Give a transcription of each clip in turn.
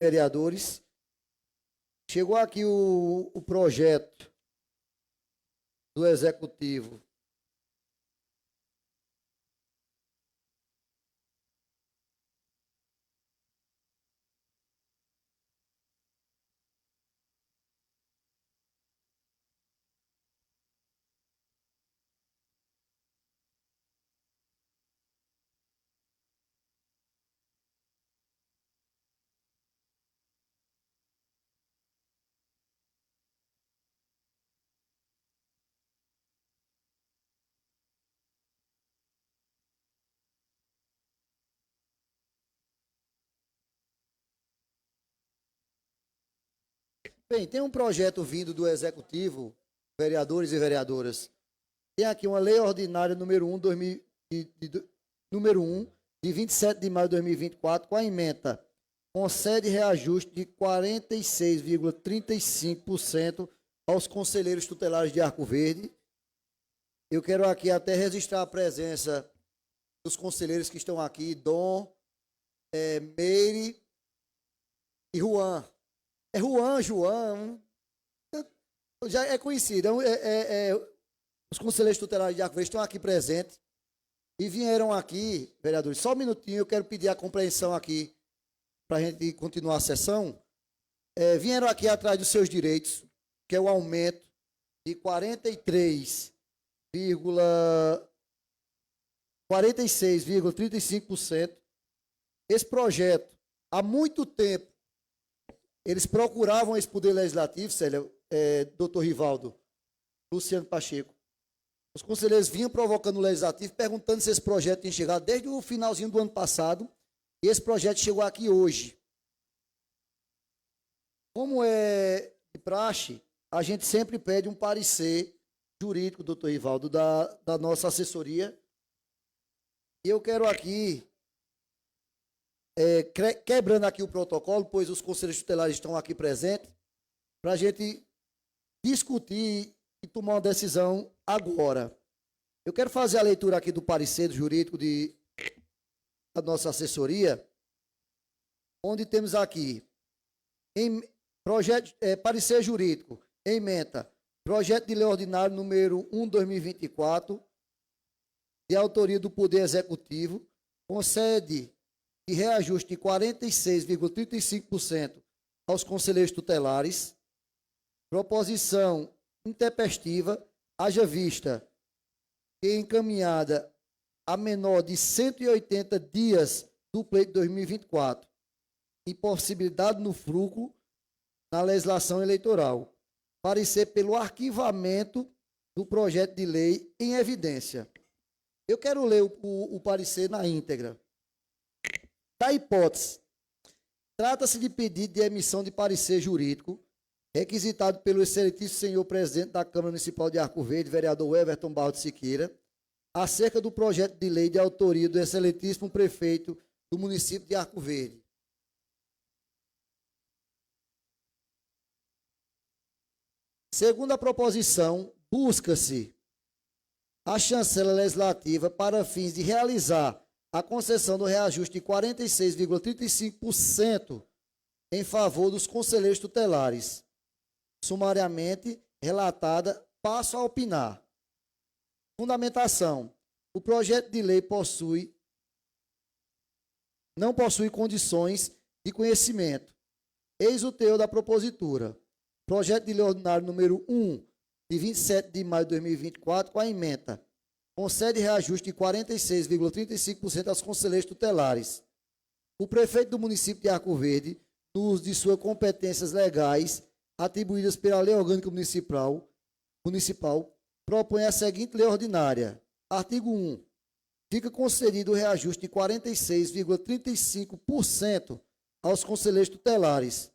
vereadores, chegou aqui o projeto do Executivo Bem, tem um projeto vindo do Executivo, vereadores e vereadoras. Tem aqui uma lei ordinária número 1, número 1 de 27 de maio de 2024, com a ementa, concede reajuste de 46,35% aos conselheiros tutelares de Arco Verde. Eu quero aqui até registrar a presença dos conselheiros que estão aqui, Dom, Meire e Juan. É Juan, João, já é conhecido. Os conselheiros tutelares de Arco Verde estão aqui presentes e vieram aqui, vereadores, só um minutinho, eu quero pedir a compreensão aqui para a gente continuar a sessão. Vieram aqui atrás dos seus direitos, que é o aumento de 46,35%. Esse projeto, há muito tempo, eles procuravam esse poder legislativo, Célia, doutor Rivaldo, Luciano Pacheco. Os conselheiros vinham provocando o legislativo, perguntando se esse projeto tinha chegado desde o finalzinho do ano passado, e esse projeto chegou aqui hoje. Como é de praxe, a gente sempre pede um parecer jurídico, doutor Rivaldo, da nossa assessoria. E eu quero aqui, quebrando aqui o protocolo, pois os conselheiros tutelares estão aqui presentes, para a gente discutir e tomar uma decisão agora. Eu quero fazer a leitura aqui do parecer jurídico da nossa assessoria, onde temos aqui, parecer jurídico, ementa, projeto de lei ordinário número 1/2024, de autoria do Poder Executivo, concede de reajuste de 46,35% aos conselheiros tutelares, proposição intempestiva, haja vista que encaminhada a menor de 180 dias do pleito de 2024, impossibilidade no fruto na legislação eleitoral, parecer pelo arquivamento do projeto de lei em evidência. Eu quero ler o parecer na íntegra. Da hipótese, trata-se de pedido de emissão de parecer jurídico, requisitado pelo excelentíssimo senhor presidente da Câmara Municipal de Arco Verde, vereador Everton Barros de Siqueira, acerca do projeto de lei de autoria do excelentíssimo prefeito do município de Arco Verde. Segundo a proposição, busca-se a chancela legislativa para fins de realizar a concessão do reajuste de 46,35% em favor dos conselheiros tutelares. Sumariamente relatada, passo a opinar. Fundamentação. O projeto de lei não possui condições de conhecimento. Eis o teor da propositura. Projeto de lei ordinário número 1, de 27 de maio de 2024, com a ementa, concede reajuste de 46,35% aos conselheiros tutelares. O prefeito do município de Arco Verde, no uso de suas competências legais atribuídas pela Lei Orgânica Municipal, propõe a seguinte lei ordinária. Artigo 1. Fica concedido o reajuste de 46,35% aos conselheiros tutelares,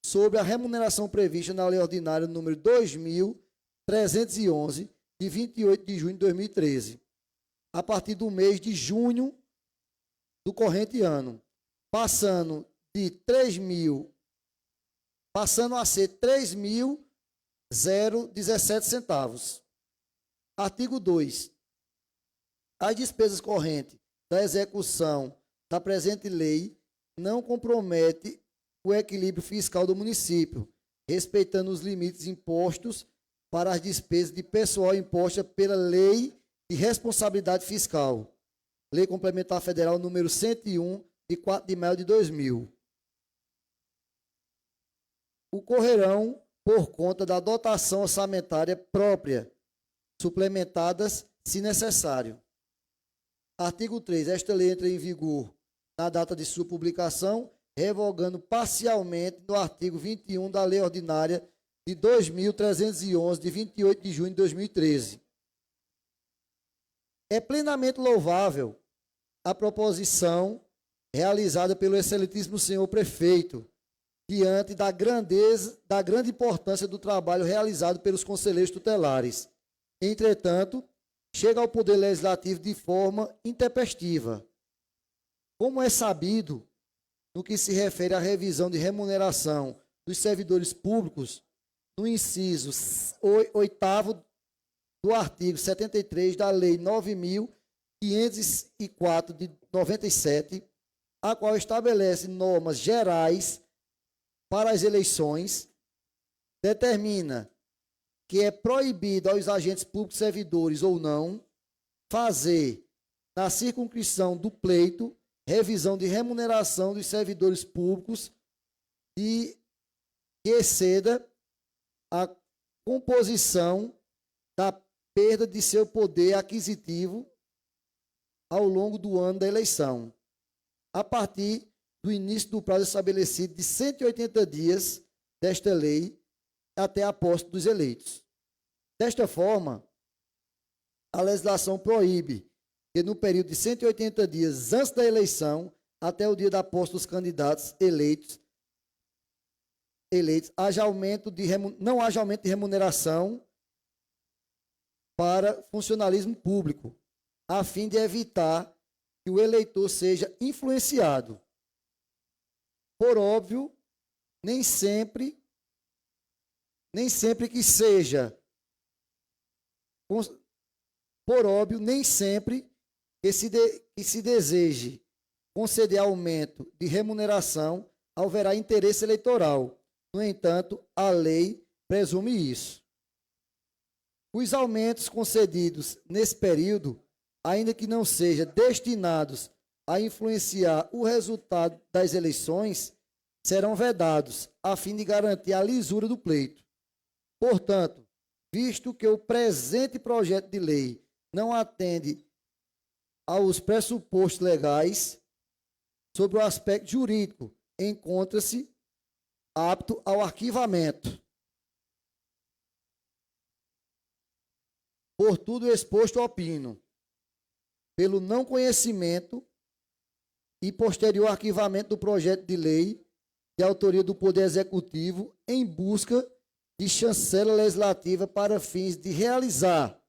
sobre a remuneração prevista na Lei Ordinária número 2.311, de 28 de junho de 2013, a partir do mês de junho do corrente ano, passando a ser 3.017 centavos. Artigo 2. As despesas correntes da execução da presente lei não compromete o equilíbrio fiscal do município, respeitando os limites impostos para as despesas de pessoal imposta pela Lei de Responsabilidade Fiscal, Lei Complementar Federal número 101, de 4 de maio de 2000. Ocorrerão por conta da dotação orçamentária própria, suplementadas se necessário. Artigo 3. Esta lei entra em vigor na data de sua publicação, revogando parcialmente no artigo 21 da Lei Ordinária de 2.311, de 28 de junho de 2013. É plenamente louvável a proposição realizada pelo excelentíssimo senhor prefeito, diante da grande importância do trabalho realizado pelos conselheiros tutelares. Entretanto, chega ao Poder Legislativo de forma intempestiva. Como é sabido, no que se refere à revisão de remuneração dos servidores públicos, no inciso 8º do artigo 73 da Lei 9.504 de 97, a qual estabelece normas gerais para as eleições, determina que é proibido aos agentes públicos servidores ou não fazer, na circunscrição do pleito, revisão de remuneração dos servidores públicos que exceda a composição da perda de seu poder aquisitivo ao longo do ano da eleição, a partir do início do prazo estabelecido de 180 dias desta lei até a posse dos eleitos. Desta forma, a legislação proíbe que no período de 180 dias antes da eleição até o dia da posse dos candidatos eleitos não haja aumento de remuneração para funcionalismo público, a fim de evitar que o eleitor seja influenciado. Por óbvio, nem sempre que seja, por óbvio, nem sempre que se deseje conceder aumento de remuneração, haverá interesse eleitoral. No entanto, a lei presume isso. Os aumentos concedidos nesse período, ainda que não sejam destinados a influenciar o resultado das eleições, serão vedados, a fim de garantir a lisura do pleito. Portanto, visto que o presente projeto de lei não atende aos pressupostos legais sobre o aspecto jurídico, encontra-se apto ao arquivamento. Por tudo exposto, opino, pelo não conhecimento e posterior arquivamento do projeto de lei de autoria do Poder Executivo em busca de chancela legislativa para fins de realizar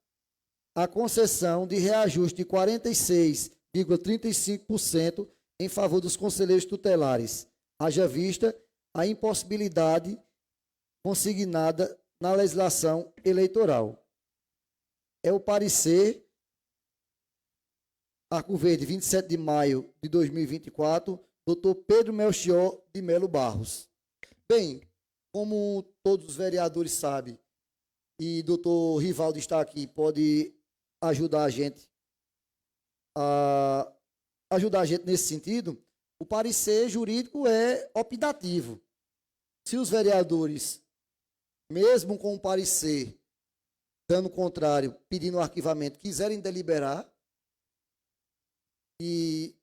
a concessão de reajuste de 46,35% em favor dos conselheiros tutelares, haja vista a impossibilidade consignada na legislação eleitoral. É o parecer, Arco Verde, 27 de maio de 2024, doutor Pedro Melchior de Melo Barros. Bem, como todos os vereadores sabem, e doutor Rivaldo está aqui, pode ajudar a gente nesse sentido, o parecer jurídico é optativo. Se os vereadores, mesmo com o parecer dando contrário, pedindo o arquivamento, quiserem deliberar, e...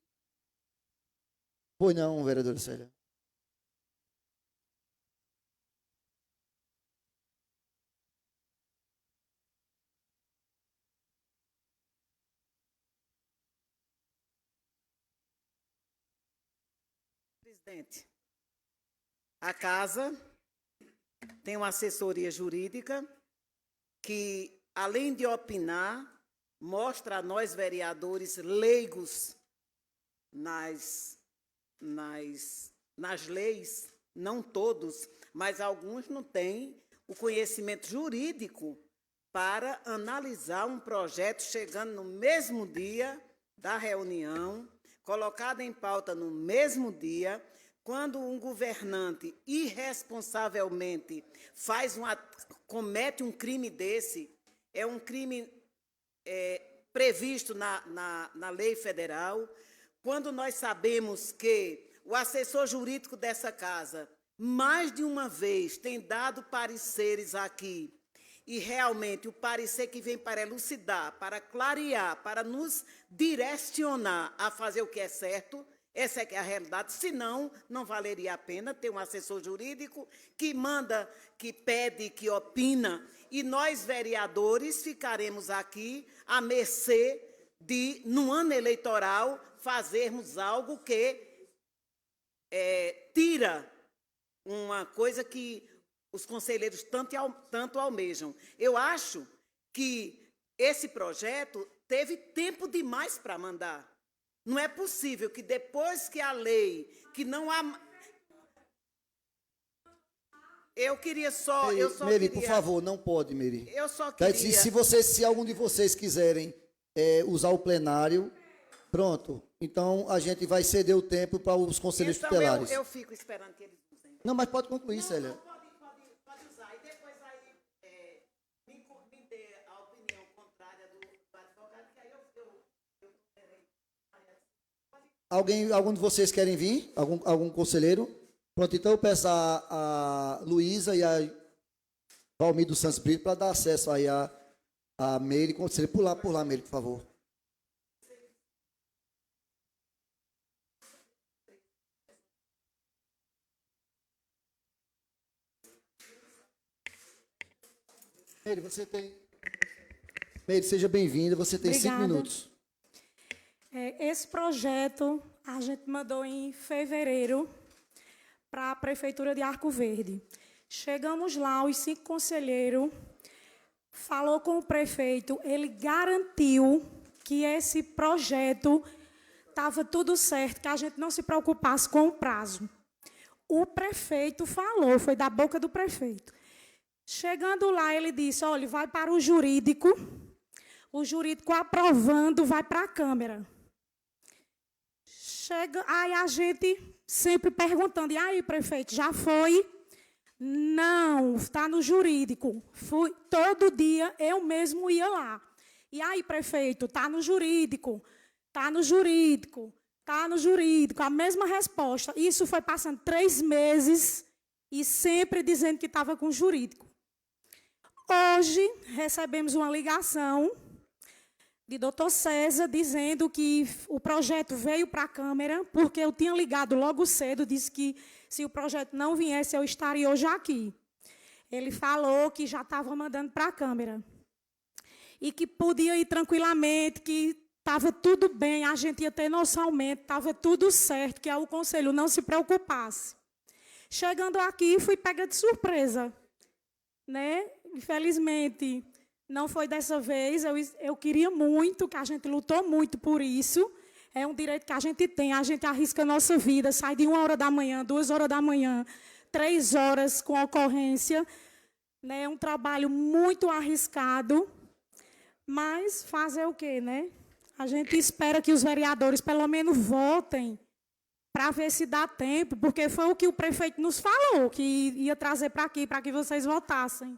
Pois não, vereadora Célia. Presidente, a casa tem uma assessoria jurídica que, além de opinar, mostra a nós, vereadores leigos nas leis, não todos, mas alguns não têm o conhecimento jurídico para analisar um projeto chegando no mesmo dia da reunião, colocado em pauta no mesmo dia, quando um governante irresponsavelmente comete um crime desse, é um crime previsto na lei federal, quando nós sabemos que o assessor jurídico dessa casa, mais de uma vez, tem dado pareceres aqui, e realmente o parecer que vem para elucidar, para clarear, para nos direcionar a fazer o que é certo, essa é que é a realidade, senão não valeria a pena ter um assessor jurídico que manda, que pede, que opina, e nós, vereadores, ficaremos aqui à mercê de, no ano eleitoral, fazermos algo que tira uma coisa que os conselheiros tanto almejam. Eu acho que esse projeto teve tempo demais para mandar. Não é possível que depois que a lei, que não há... Eu queria só... Meire, por favor, não pode, Meire. Eu só queria... Se algum de vocês quiserem usar o plenário, pronto. Então, a gente vai ceder o tempo para os conselheiros tutelares. Eu fico esperando que eles usem. Não, mas pode concluir, Célia. Pode usar. E depois aí me dê a opinião contrária do advogado, que aí eu Algum de vocês querem vir? Algum conselheiro? Pronto, então eu peço a Luísa e a Valmir dos Santos Brito para dar acesso aí a Meire, conselheiro. Por lá, Meire, por favor. Meire, seja bem-vinda, você tem Obrigada. 5 minutos. Esse projeto a gente mandou em fevereiro para a Prefeitura de Arco Verde. Chegamos lá, os 5 conselheiros, falou com o prefeito, ele garantiu que esse projeto estava tudo certo, que a gente não se preocupasse com o prazo. O prefeito falou, foi da boca do prefeito. Chegando lá, ele disse, olha, vai para o jurídico aprovando, vai para a Câmara. Aí a gente sempre perguntando, e aí, prefeito, já foi? Não, está no jurídico. Todo dia eu mesmo ia lá. E aí, prefeito, está no jurídico, está no jurídico, está no jurídico. A mesma resposta. Isso foi passando 3 meses e sempre dizendo que estava com o jurídico. Hoje, recebemos uma ligação de doutor César dizendo que o projeto veio para a Câmara, porque eu tinha ligado logo cedo, disse que se o projeto não viesse, eu estaria hoje aqui. Ele falou que já estava mandando para a Câmara. E que podia ir tranquilamente, que estava tudo bem, a gente ia ter nosso aumento, estava tudo certo, que o Conselho não se preocupasse. Chegando aqui, fui pega de surpresa, né? Infelizmente, não foi dessa vez. Eu queria muito, que a gente lutou muito por isso. É um direito que a gente tem. A gente arrisca a nossa vida, sai de 1 hora da manhã, 2 horas da manhã, 3 horas com ocorrência. É um trabalho muito arriscado. Mas fazer o quê, né? A gente espera que os vereadores, pelo menos, votem para ver se dá tempo, porque foi o que o prefeito nos falou, que ia trazer para aqui, para que vocês votassem.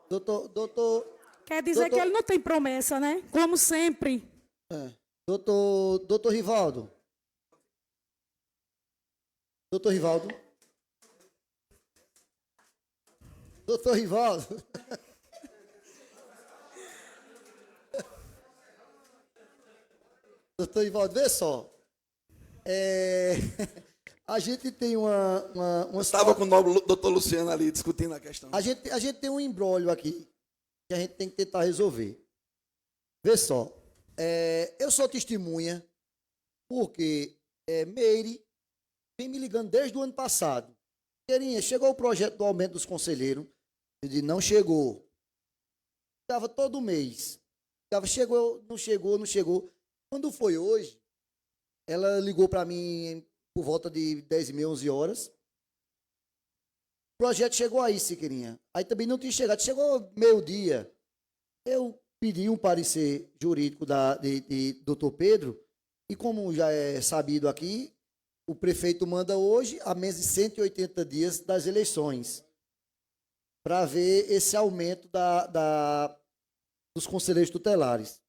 Doutor... Quer dizer que ele não tem promessa, né? Como sempre. Doutor Rivaldo. Doutor Rivaldo. Doutor Rivaldo. Doutor Rivaldo, vê só. A gente tem uma Estava com o doutor Luciano ali discutindo a questão. A gente tem um imbróglio aqui que a gente tem que tentar resolver. Vê só. Eu sou testemunha porque Meire vem me ligando desde o ano passado. Querinha, chegou o projeto do aumento dos conselheiros. Eu disse, não chegou. Estava todo mês. Chegou, não chegou. Quando foi hoje, ela ligou para mim por volta de 10h30, 11 horas. O projeto chegou aí, Siqueirinha. Aí também não tinha chegado. Chegou meio-dia. Eu pedi um parecer jurídico de doutor Pedro, e como já é sabido aqui, o prefeito manda hoje, a menos de 180 dias das eleições, para ver esse aumento dos conselheiros tutelares.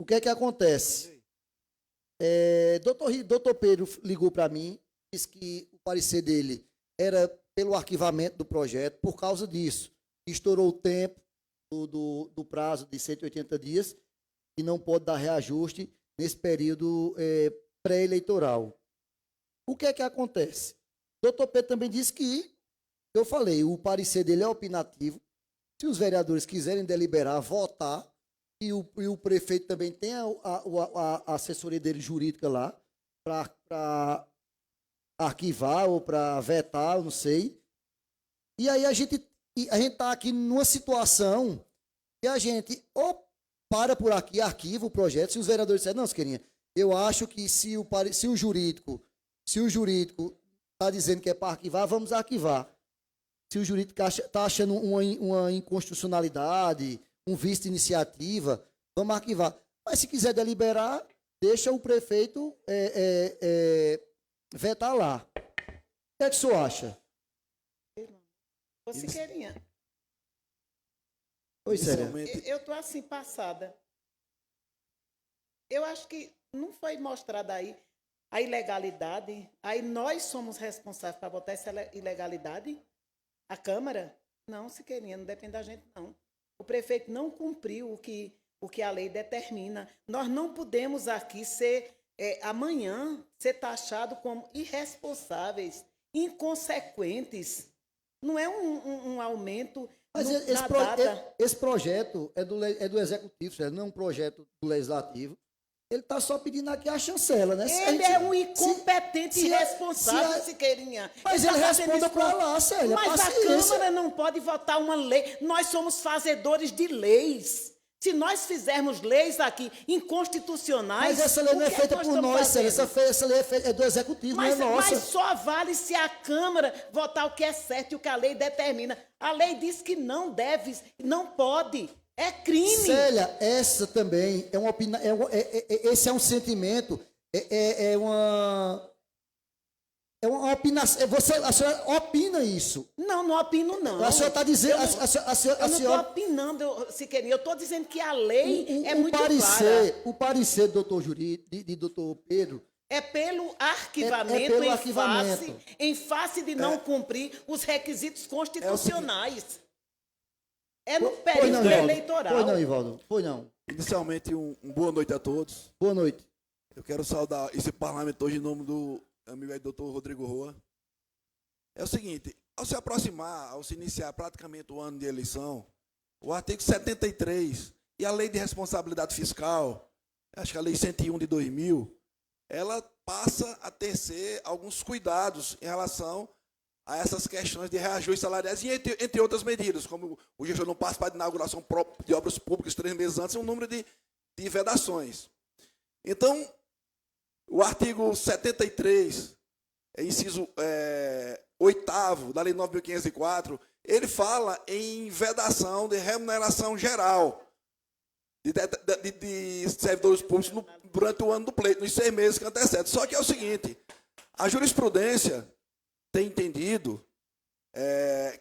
O que é que acontece? Doutor Pedro ligou para mim, disse que o parecer dele era pelo arquivamento do projeto, por causa disso. Estourou o tempo do prazo de 180 dias e não pode dar reajuste nesse período pré-eleitoral. O que é que acontece? Doutor Pedro também disse que, eu falei, o parecer dele é opinativo. Se os vereadores quiserem deliberar, votar, e o prefeito também tem a assessoria dele jurídica lá, para arquivar ou para vetar, eu não sei. E aí a gente está aqui numa situação que a gente ou para por aqui, arquiva o projeto, se os vereadores disserem, não, Siqueirinha, eu acho que se o jurídico está dizendo que é para arquivar, vamos arquivar. Se o jurídico está achando uma inconstitucionalidade, um vício de iniciativa, vamos arquivar. Mas se quiser deliberar, deixa o prefeito vetar lá. O que é que o senhor acha? Ô, Siqueirinha, Oi, Célia. eu estou assim, passada. Eu acho que não foi mostrada aí a ilegalidade. Aí nós somos responsáveis para botar essa ilegalidade? A Câmara? Não, Siqueirinha, não depende da gente, não. O prefeito não cumpriu o que a lei determina. Nós não podemos aqui amanhã ser taxado como irresponsáveis, inconsequentes. Não é um aumento. Mas esse projeto é do Executivo, não é um projeto do Legislativo. Ele está só pedindo aqui a chancela, né? Ele é um incompetente e irresponsável, Siqueirinha. Mas ele responda para lá, Célia. Mas a Câmara não pode votar uma lei. Nós somos fazedores de leis. Se nós fizermos leis aqui inconstitucionais... Mas essa lei não é feita por nós, Célia. Essa lei é do Executivo, não é nossa. Mas só vale se a Câmara votar o que é certo e o que a lei determina. A lei diz que não deve, não pode. É crime. Célia, essa também é uma opinião. Esse é um sentimento. É uma opinação. A senhora opina isso? Não opino, não. A senhora está dizendo. Eu não estou opinando, Siqueirinha. Eu estou dizendo que a lei é muito clara. O parecer do doutor de doutor Pedro. É pelo arquivamento, em face de não cumprir os requisitos constitucionais. É no período eleitoral. Pois não, Ivaldo. Pois não. Inicialmente, boa noite a todos. Boa noite. Eu quero saudar esse parlamento hoje em nome do amigo aí, doutor Rodrigo Roa. É o seguinte, ao se iniciar praticamente o ano de eleição, o artigo 73 e a lei de responsabilidade fiscal, acho que a lei 101 de 2000, ela passa a tecer alguns cuidados em relação a essas questões de reajustes salariais e entre outras medidas, como o gestor não participa de inauguração de obras públicas 3 meses antes, um número de vedações. Então, o artigo 73, inciso 8º da Lei 9.504, ele fala em vedação de remuneração geral de servidores públicos durante o ano do pleito, nos 6 meses que antecedem. Só que é o seguinte, a jurisprudência tem entendido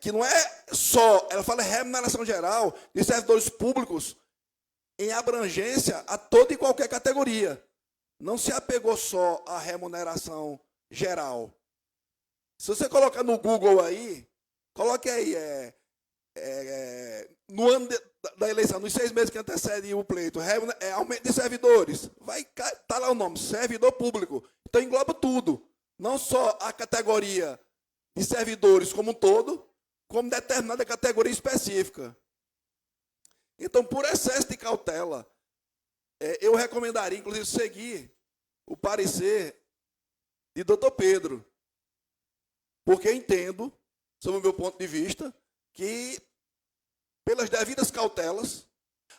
que não é só, ela fala remuneração geral de servidores públicos em abrangência a toda e qualquer categoria. Não se apegou só à remuneração geral. Se você colocar no Google aí, coloque aí, no ano da eleição, nos 6 meses que antecedem o pleito, aumento de servidores, vai estar lá o nome, servidor público. Então engloba tudo. Não só a categoria de servidores como um todo, como determinada categoria específica. Então, por excesso de cautela, eu recomendaria, inclusive, seguir o parecer de doutor Pedro, porque eu entendo, sob o meu ponto de vista, que, pelas devidas cautelas...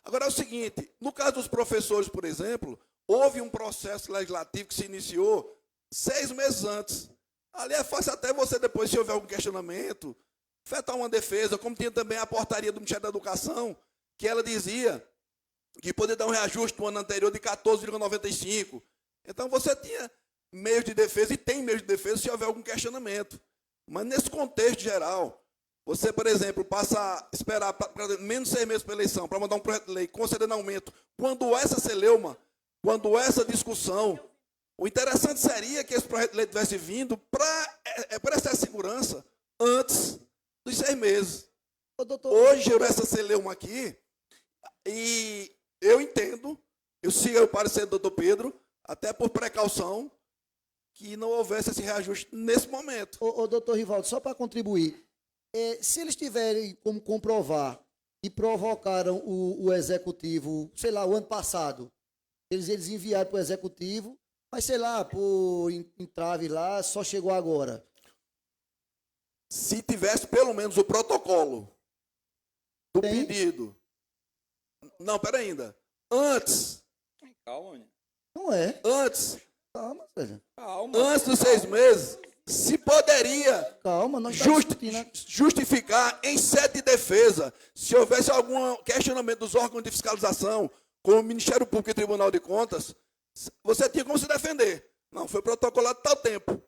Agora é o seguinte, no caso dos professores, por exemplo, houve um processo legislativo que se iniciou 6 meses antes. Ali é fácil até você, depois, se houver algum questionamento, fetar uma defesa, como tinha também a portaria do Ministério da Educação, que ela dizia que poderia dar um reajuste no ano anterior de 14,95. Então, você tinha meios de defesa, e tem meios de defesa se houver algum questionamento. Mas nesse contexto geral, você, por exemplo, passa a esperar menos 6 meses para a eleição, para mandar um projeto de lei concedendo aumento, quando essa celeuma, quando essa discussão, o interessante seria que esse projeto de lei tivesse vindo para prestar segurança antes dos 6 meses. Ô, doutor, Hoje gerou essa celeuma aqui, e eu entendo, eu sigo o parecer do doutor Pedro, até por precaução, que não houvesse esse reajuste nesse momento. ô, doutor Rivaldo, só para contribuir, se eles tiverem como comprovar que provocaram o executivo, sei lá, o ano passado, eles enviaram para o executivo, mas sei lá, por entrave lá, só chegou agora. Se tivesse pelo menos o protocolo do Tem? pedido. Não, pera ainda. Antes, Calma, menino. Não é. antes Calma, velho. Calma. Antes dos 6 meses, se poderia Calma, nós estamos discutindo. justificar em sede de defesa, se houvesse algum questionamento dos órgãos de fiscalização, como o Ministério Público e o Tribunal de Contas, você tinha como se defender. Não, foi protocolado tal tempo.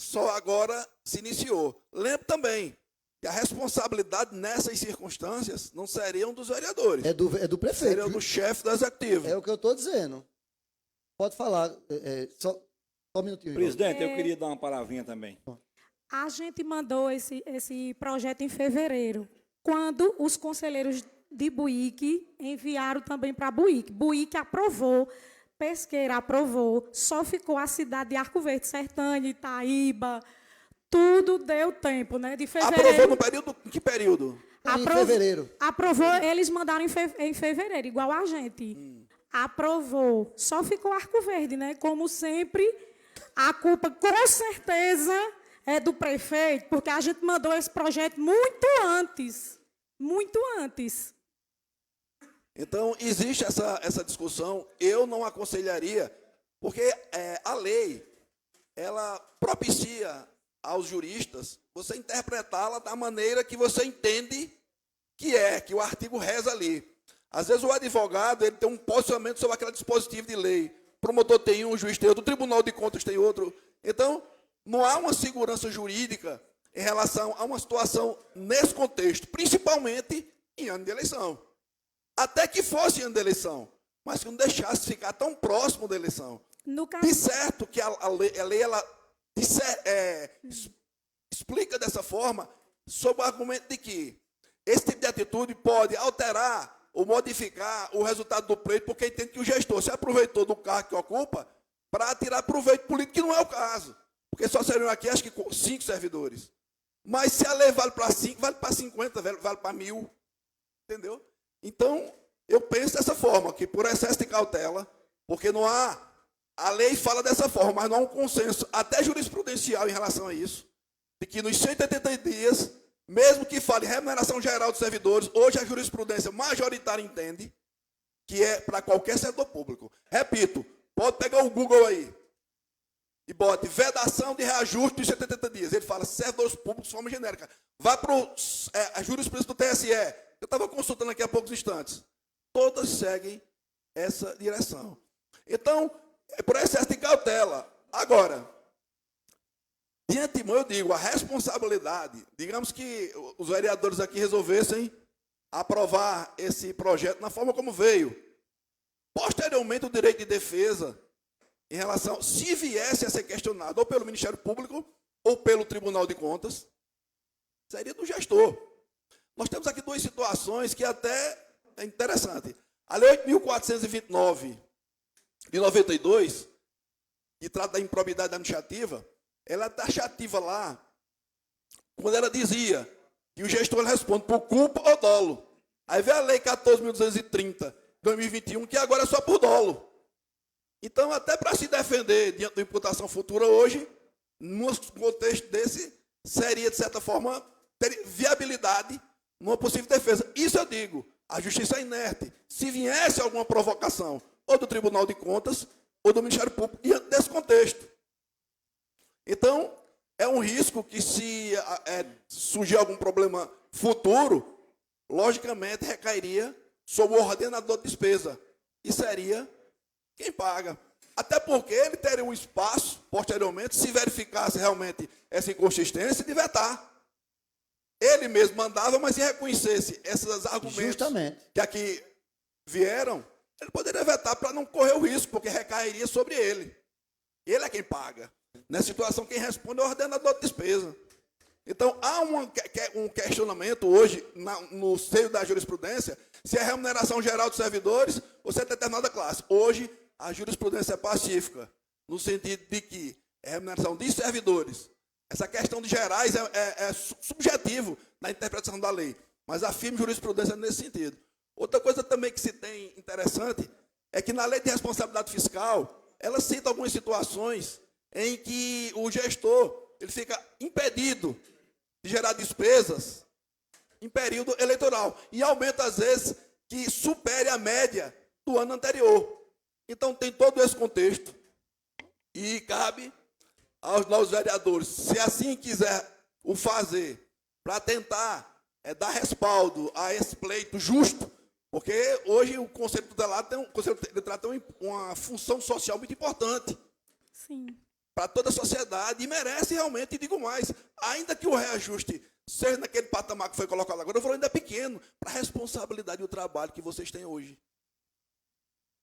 Só agora se iniciou. Lembro também que a responsabilidade nessas circunstâncias não seriam dos vereadores. É do prefeito. Seriam do chefe do executivo. É o que eu estou dizendo. Pode falar. Só um minutinho. Rivaldo. Presidente, eu queria dar uma palavrinha também. A gente mandou esse projeto em fevereiro, quando os conselheiros de Buíque enviaram também para Buíque. Buíque aprovou, Pesqueira aprovou, só ficou a cidade de Arco Verde, Sertânia, Itaíba, tudo deu tempo, né? De fevereiro. Aprovou no período? Em que período? Em fevereiro. Aprovou, eles mandaram em fevereiro, igual a gente. Aprovou. Só ficou Arco Verde, né? Como sempre, a culpa, com certeza, é do prefeito, porque a gente mandou esse projeto muito antes. Muito antes. Então, existe essa discussão. Eu não aconselharia, porque a lei, ela propicia aos juristas você interpretá-la da maneira que você entende que o artigo reza ali. Às vezes o advogado ele tem um posicionamento sobre aquele dispositivo de lei. O promotor tem um, o juiz tem outro, o Tribunal de Contas tem outro. Então, não há uma segurança jurídica em relação a uma situação nesse contexto, principalmente em ano de eleição. Até que fosse ano de eleição, mas que não deixasse ficar tão próximo da eleição. No caso, De certo que a lei ela explica dessa forma, sob o argumento de que esse tipo de atitude pode alterar ou modificar o resultado do pleito, porque entende que o gestor se aproveitou do cargo que ocupa para tirar proveito político, que não é o caso. Porque só seriam aqui, acho que 5 servidores. Mas se a lei vale para 5, vale para 50, vale para 1.000. Entendeu? Então, eu penso dessa forma, que por excesso de cautela, porque não há... A lei fala dessa forma, mas não há um consenso, até jurisprudencial em relação a isso, de que nos 180 dias, mesmo que fale remuneração geral dos servidores, hoje a jurisprudência majoritária entende que é para qualquer setor público. Repito, pode pegar o Google aí e bote vedação de reajuste dos 180 dias. Ele fala servidores públicos de forma genérica. Vá para a jurisprudência do TSE. Eu estava consultando aqui há poucos instantes. Todas seguem essa direção. Então, é por excesso de cautela. Agora, de antemão eu digo, a responsabilidade, digamos que os vereadores aqui resolvessem aprovar esse projeto na forma como veio. Posteriormente, o direito de defesa, em relação, se viesse a ser questionado ou pelo Ministério Público ou pelo Tribunal de Contas, seria do gestor. Nós temos aqui 2 situações que até é interessante. A Lei 8.429, de 92, que trata da improbidade administrativa, ela é taxativa lá, quando ela dizia que o gestor responde por culpa ou dolo. Aí vem a Lei 14.230, 2021, que agora é só por dolo. Então, até para se defender diante da imputação futura hoje, num contexto desse, seria, de certa forma, ter viabilidade numa possível defesa. Isso eu digo, a justiça é inerte. Se viesse alguma provocação, ou do Tribunal de Contas, ou do Ministério Público, diante desse contexto. Então, é um risco que, se surgir algum problema futuro, logicamente recairia sobre o ordenador de despesa, e seria quem paga. Até porque ele teria um espaço, posteriormente, se verificasse realmente essa inconsistência, de vetar. Ele mesmo mandava, mas se reconhecesse esses argumentos Justamente. que aqui vieram, ele poderia vetar para não correr o risco, porque recairia sobre ele. Ele é quem paga. Nessa situação, quem responde é o ordenador de despesa. Então, há um questionamento hoje, no seio da jurisprudência, se é remuneração geral dos servidores ou se é determinada classe. Hoje, a jurisprudência é pacífica, no sentido de que é remuneração de servidores. Essa questão de gerais é subjetivo na interpretação da lei, mas a firme jurisprudência nesse sentido. Outra coisa também que se tem interessante é que na lei de responsabilidade fiscal, ela cita algumas situações em que o gestor ele fica impedido de gerar despesas em período eleitoral e aumenta, às vezes, que supere a média do ano anterior. Então, tem todo esse contexto e cabe aos novos vereadores, se assim quiser o fazer, para tentar dar respaldo a esse pleito justo, porque hoje o Conselho Tutelar tem uma função social muito importante. Sim. Para toda a sociedade, e merece realmente, e digo mais, ainda que o reajuste seja naquele patamar que foi colocado agora, eu falo ainda pequeno, para a responsabilidade e o trabalho que vocês têm hoje.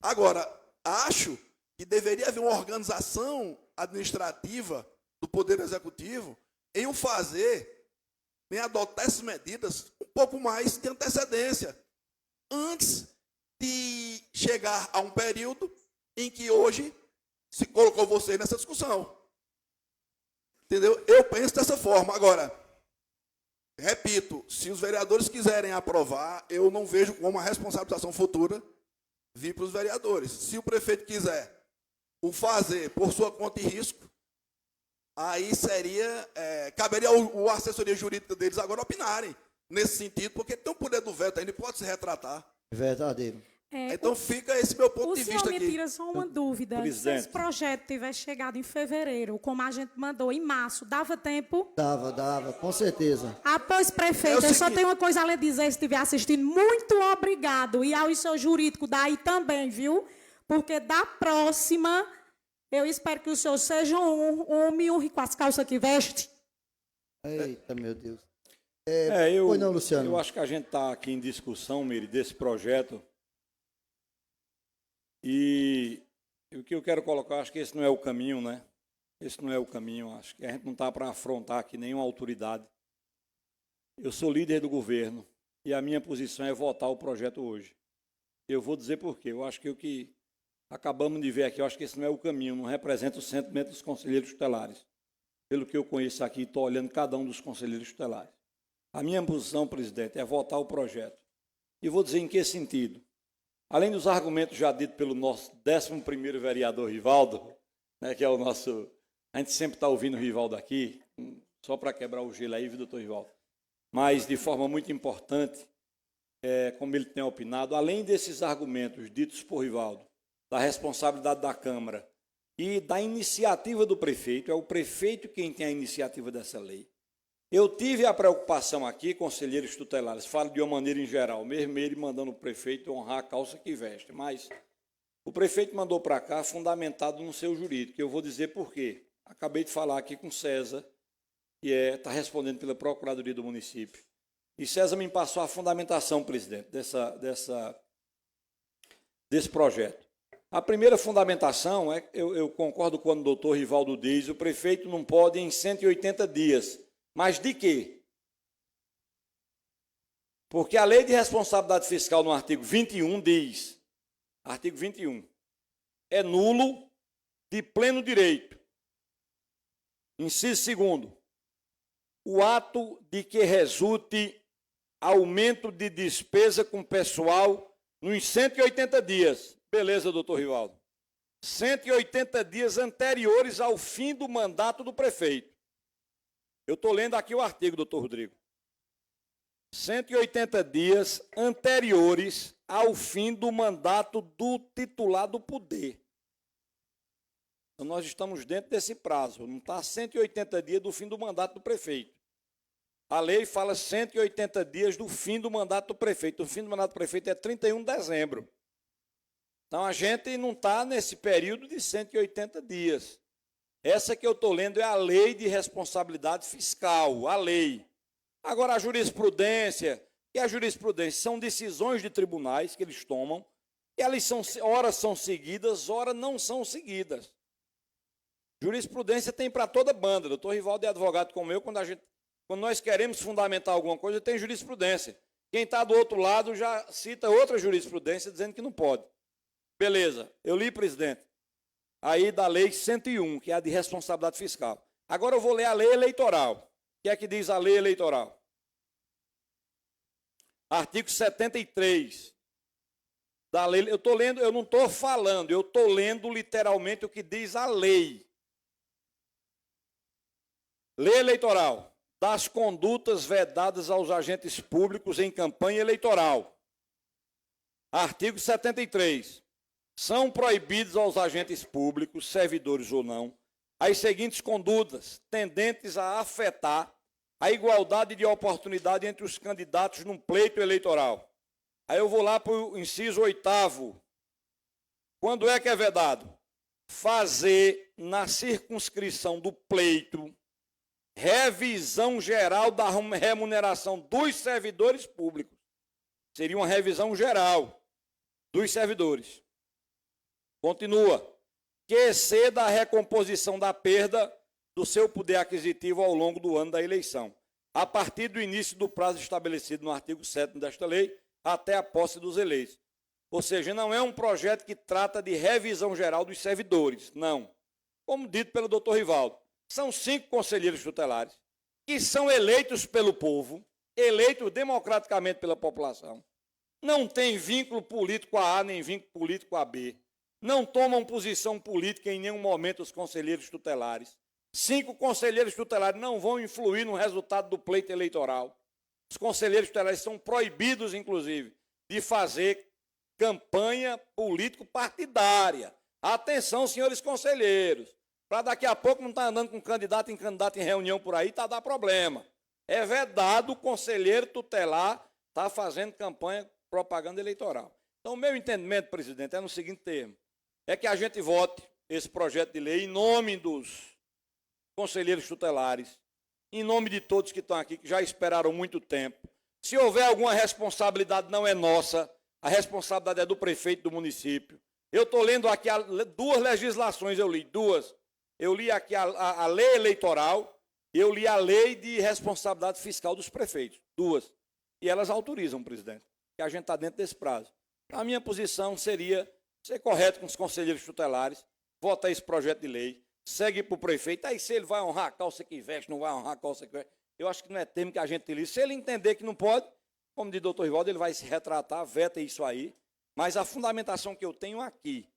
Agora, acho que deveria haver uma organização administrativa do Poder Executivo em o fazer, em adotar essas medidas um pouco mais de antecedência, antes de chegar a um período em que hoje se colocou você nessa discussão. Entendeu? Eu penso dessa forma. Agora, repito, se os vereadores quiserem aprovar, eu não vejo como uma responsabilização futura vir para os vereadores. Se o prefeito quiser o fazer por sua conta e risco, aí seria, caberia a assessoria jurídica deles agora opinarem nesse sentido, porque tem o poder do veto ainda, pode se retratar. Verdadeiro. Então fica esse meu ponto O de senhor vista me aqui. tira só uma dúvida. Se Presidente. esse projeto tivesse chegado em fevereiro, como a gente mandou em março, dava tempo? Dava, com certeza. Pois, prefeito, É o eu só seguinte- tenho uma coisa a lhe dizer, se estiver assistindo. Muito obrigado. E ao seu jurídico daí também, viu? Porque da próxima, eu espero que o senhor seja um homem honre com as calças que veste. Eita, meu Deus. Eu, não, Luciano. eu acho que a gente está aqui em discussão, Miri, desse projeto. E o que eu quero colocar, acho que esse não é o caminho, né? Esse não é o caminho. Acho que a gente não está para afrontar aqui nenhuma autoridade. Eu sou líder do governo e a minha posição é votar o projeto hoje. Eu vou dizer por quê. Eu acho que o que acabamos de ver aqui, eu acho que esse não é o caminho, não representa o sentimento dos conselheiros tutelares. Pelo que eu conheço aqui, estou olhando cada um dos conselheiros tutelares. A minha posição, presidente, é votar o projeto. E vou dizer em que sentido. Além dos argumentos já ditos pelo nosso 11º vereador Rivaldo, né, que é o nosso... A gente sempre está ouvindo o Rivaldo aqui, só para quebrar o gelo aí, viu, doutor Rivaldo? Mas, de forma muito importante, como ele tem opinado, além desses argumentos ditos por Rivaldo, da responsabilidade da Câmara e da iniciativa do prefeito, é o prefeito quem tem a iniciativa dessa lei. Eu tive a preocupação aqui, conselheiros tutelares, falo de uma maneira em geral, mesmo ele mandando o prefeito honrar a calça que veste, mas o prefeito mandou para cá fundamentado no seu jurídico, eu vou dizer por quê. Acabei de falar aqui com César, que está respondendo pela Procuradoria do município, e César me passou a fundamentação, presidente, desse projeto. A primeira fundamentação, eu concordo quando o doutor Rivaldo diz, o prefeito não pode em 180 dias, mas de quê? Porque a lei de responsabilidade fiscal no artigo 21 diz, artigo 21, é nulo de pleno direito. Inciso 2º, o ato de que resulte aumento de despesa com pessoal nos 180 dias. Beleza, doutor Rivaldo. 180 dias anteriores ao fim do mandato do prefeito. Eu estou lendo aqui o artigo, doutor Rodrigo. 180 dias anteriores ao fim do mandato do titular do poder. Então, nós estamos dentro desse prazo. Não está 180 dias do fim do mandato do prefeito. A lei fala 180 dias do fim do mandato do prefeito. O fim do mandato do prefeito é 31 de dezembro. Então, a gente não está nesse período de 180 dias. Essa que eu estou lendo é a lei de responsabilidade fiscal, a lei. Agora, a jurisprudência, e a jurisprudência são decisões de tribunais que eles tomam, e elas ora são seguidas, ora não são seguidas. Jurisprudência tem para toda banda. Doutor Rivaldo é advogado como eu, quando nós queremos fundamentar alguma coisa, tem jurisprudência. Quem está do outro lado já cita outra jurisprudência dizendo que não pode. Beleza, eu li, presidente, aí da lei 101, que é a de responsabilidade fiscal. Agora eu vou ler a lei eleitoral. O que é que diz a lei eleitoral? Artigo 73 da lei. Eu estou lendo, eu não estou falando, eu estou lendo literalmente o que diz a lei. Lei eleitoral. Das condutas vedadas aos agentes públicos em campanha eleitoral. Artigo 73. São proibidos aos agentes públicos, servidores ou não, as seguintes condutas, tendentes a afetar a igualdade de oportunidade entre os candidatos num pleito eleitoral. Aí eu vou lá para o inciso 8º. Quando é que é vedado? Fazer, na circunscrição do pleito, revisão geral da remuneração dos servidores públicos. Seria uma revisão geral dos servidores. Continua. Que exceda a recomposição da perda do seu poder aquisitivo ao longo do ano da eleição, a partir do início do prazo estabelecido no artigo 7º desta lei, até a posse dos eleitos. Ou seja, não é um projeto que trata de revisão geral dos servidores, não. Como dito pelo doutor Rivaldo, são 5 conselheiros tutelares que são eleitos pelo povo, eleitos democraticamente pela população, não tem vínculo político a A nem vínculo político a B, não tomam posição política em nenhum momento os conselheiros tutelares. 5 conselheiros tutelares não vão influir no resultado do pleito eleitoral. Os conselheiros tutelares são proibidos, inclusive, de fazer campanha político-partidária. Atenção, senhores conselheiros, para daqui a pouco não estar andando com candidato em reunião por aí, está a dar problema. É vedado o conselheiro tutelar estar fazendo campanha, propaganda eleitoral. Então, o meu entendimento, presidente, é no seguinte termo, é que a gente vote esse projeto de lei em nome dos conselheiros tutelares, em nome de todos que estão aqui, que já esperaram muito tempo. Se houver alguma responsabilidade, não é nossa, a responsabilidade é do prefeito do município. Eu estou lendo aqui 2 legislações, eu li 2. Eu li aqui a lei eleitoral e eu li a lei de responsabilidade fiscal dos prefeitos, 2. E elas autorizam, presidente, que a gente está dentro desse prazo. A minha posição seria ser correto com os conselheiros tutelares, votar esse projeto de lei, segue para o prefeito, aí se ele vai honrar a calça que veste, não vai honrar a calça que veste, eu acho que não é termo que a gente utiliza. Se ele entender que não pode, como diz o doutor Rivaldo, ele vai se retratar, veta isso aí, mas a fundamentação que eu tenho aqui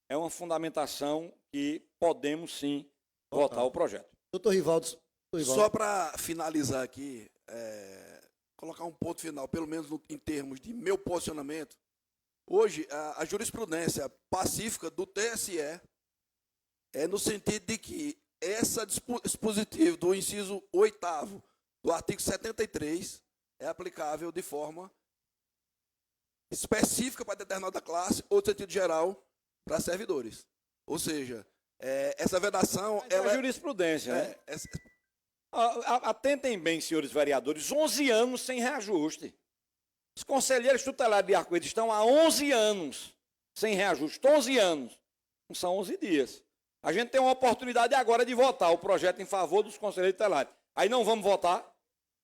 é uma fundamentação que podemos sim votar o projeto. Doutor Rivaldo. Só para finalizar aqui, colocar um ponto final, pelo menos em termos de meu posicionamento, hoje a jurisprudência pacífica do TSE é no sentido de que esse dispositivo do inciso 8º do artigo 73 é aplicável de forma específica para determinada classe ou de sentido geral para servidores. Ou seja, essa vedação... É a jurisprudência, né? Atentem bem, senhores vereadores, 11 anos sem reajuste. Os conselheiros tutelares de Arco-Íris estão há 11 anos sem reajuste, 11 anos. Não são 11 dias. A gente tem uma oportunidade agora de votar o projeto em favor dos conselheiros tutelares. Aí não vamos votar,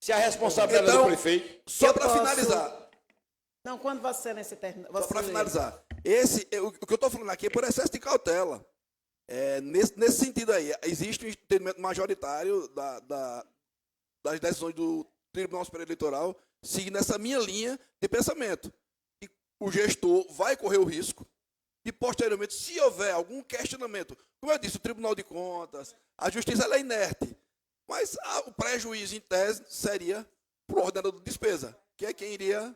se a responsabilidade é do prefeito. Só para finalizar. Não, quando Vossa Excelência termina. Só para finalizar. O que eu estou falando aqui é por excesso de cautela. Nesse sentido aí, existe um entendimento majoritário das decisões do Tribunal Superior Eleitoral, seguindo essa minha linha de pensamento. E o gestor vai correr o risco e, posteriormente, se houver algum questionamento, como eu disse, o Tribunal de Contas, a Justiça ela é inerte, mas o prejuízo, em tese, seria para o ordenador de despesa, que é quem iria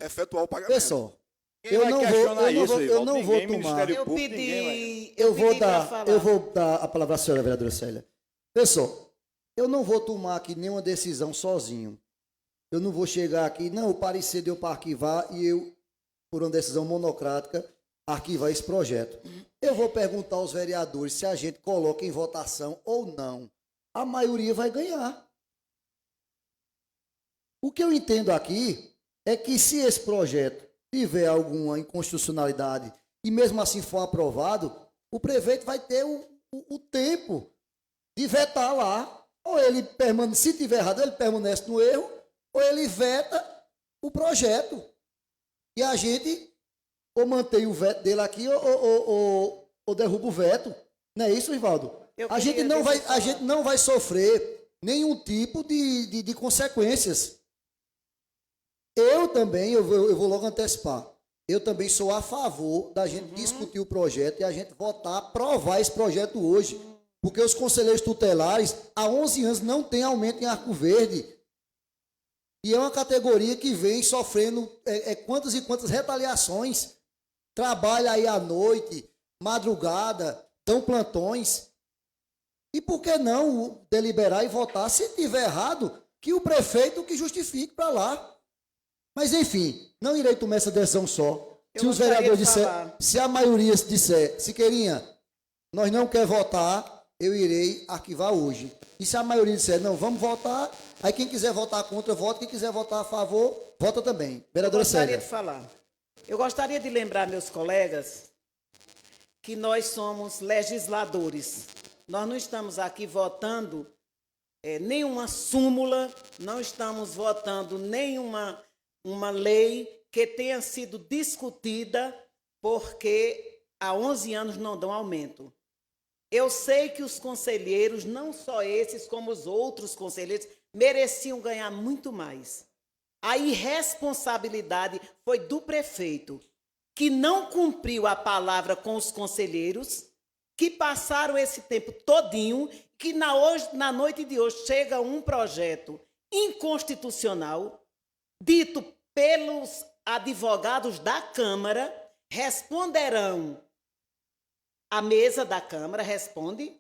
efetuar o pagamento. Pessoal, eu não vou tomar. Eu vou dar a palavra à senhora, vereadora Célia. Pessoal, eu não vou tomar aqui nenhuma decisão sozinho. Eu não vou chegar aqui, não, o parecer deu para arquivar e eu, por uma decisão monocrática, arquivar esse projeto. Eu vou perguntar aos vereadores se a gente coloca em votação ou não. A maioria vai ganhar. O que eu entendo aqui é que se esse projeto tiver alguma inconstitucionalidade e mesmo assim for aprovado, o prefeito vai ter o tempo de vetar lá. Ou ele permanece, se tiver errado, ele permanece no erro, ou ele veta o projeto. E a gente ou mantém o veto dele aqui ou derruba o veto. Não é isso, Rivaldo? A gente não vai sofrer nenhum tipo de consequências. Eu também, eu vou logo antecipar, eu também sou a favor da gente discutir o projeto e a gente votar, aprovar esse projeto hoje. Porque os conselheiros tutelares, há 11 anos, não tem aumento em Arco Verde. E é uma categoria que vem sofrendo quantas e quantas retaliações. Trabalha aí à noite, madrugada, dão plantões. E por que não deliberar e votar? Se tiver errado, que o prefeito que justifique para lá. Mas, enfim, não irei tomar essa decisão só. Se os vereadores disserem, se a maioria disser, Siqueirinha, nós não quer votar, eu irei arquivar hoje. E se a maioria disser, não, vamos votar, aí quem quiser votar contra, vota, quem quiser votar a favor, vota também. Vereadora Célia. Eu gostaria de lembrar, meus colegas, que nós somos legisladores. Nós não estamos aqui votando nenhuma súmula, não estamos votando nenhuma lei que tenha sido discutida porque há 11 anos não dão aumento. Eu sei que os conselheiros, não só esses, como os outros conselheiros, mereciam ganhar muito mais. A irresponsabilidade foi do prefeito, que não cumpriu a palavra com os conselheiros, que passaram esse tempo todinho, que na noite de hoje chega um projeto inconstitucional, dito pelos advogados da Câmara, responderão. A mesa da Câmara responde,